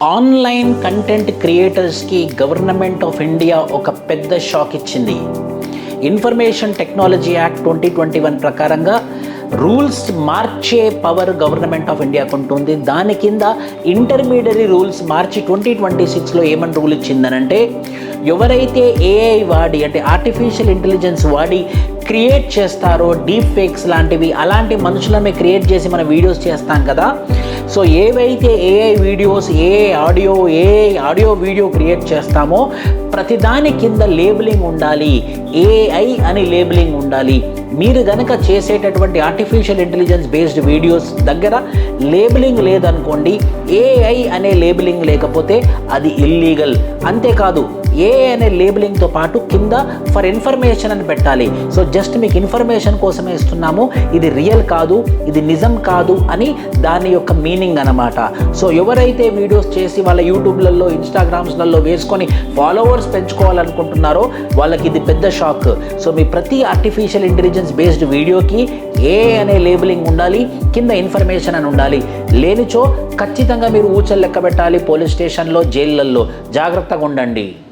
Online content క్రియేటర్స్కి government of India ఒక పెద్ద షాక్ ఇచ్చింది. ఇన్ఫర్మేషన్ టెక్నాలజీ యాక్ట్ 2021 ప్రకారంగా రూల్స్ మార్చే పవర్ గవర్నమెంట్ ఆఫ్ ఇండియాకు ఉంటుంది. దాని కింద ఇంటర్మీడియరీ రూల్స్ మార్చి 2026లో ఏమని రూల్ ఇచ్చిందనంటే, ఎవరైతే ఏఐ వాడి అంటే ఆర్టిఫిషియల్ ఇంటెలిజెన్స్ వాడి క్రియేట్ చేస్తారో డీప్ ఫేక్స్ లాంటివి, అలాంటి మనుషులమే క్రియేట్ చేసి మన వీడియోస్ చేస్తాం కదా. సో ఏవైతే AI videos, AI audio video create చేస్తామో ప్రతిదాని కింద లేబులింగ్ ఉండాలి, ఏఐ అని లేబులింగ్ ఉండాలి. మీరు గనక చేసేటటువంటి ఆర్టిఫిషియల్ ఇంటెలిజెన్స్ బేస్డ్ వీడియోస్ దగ్గర లేబులింగ్ లేదనుకోండి, ఏఐ అనే లేబులింగ్ లేకపోతే అది ఇల్లీగల్. అంతేకాదు, ఏఐ అనే లేబులింగ్తో పాటు కింద ఫర్ ఇన్ఫర్మేషన్ అని పెట్టాలి. సో జస్ట్ మీకు ఇన్ఫర్మేషన్ కోసమే ఇస్తున్నాము, ఇది రియల్ కాదు, ఇది నిజం కాదు అని దాని యొక్క మీనింగ్ అన్నమాట. సో ఎవరైతే వీడియోస్ చేసి వాళ్ళ యూట్యూబ్లలో, ఇన్స్టాగ్రామ్స్లలో వేసుకొని ఫాలోవర్స్ పెంచుకోవాలనుకుంటున్నారో వాళ్ళకి ఇది పెద్ద షాక్. సో మీ ప్రతి ఆర్టిఫిషియల్ ఇంటెలిజెన్స్ బేస్డ్ వీడియోకి ఏఐ అనే లేబులింగ్ ఉండాలి, కింద ఇన్ఫర్మేషన్ అని ఉండాలి. లేనిచో ఖచ్చితంగా మీరు ఊచలు లెక్క పెట్టాలి పోలీస్ స్టేషన్లో, జైళ్ళల్లో. జాగ్రత్తగా ఉండండి.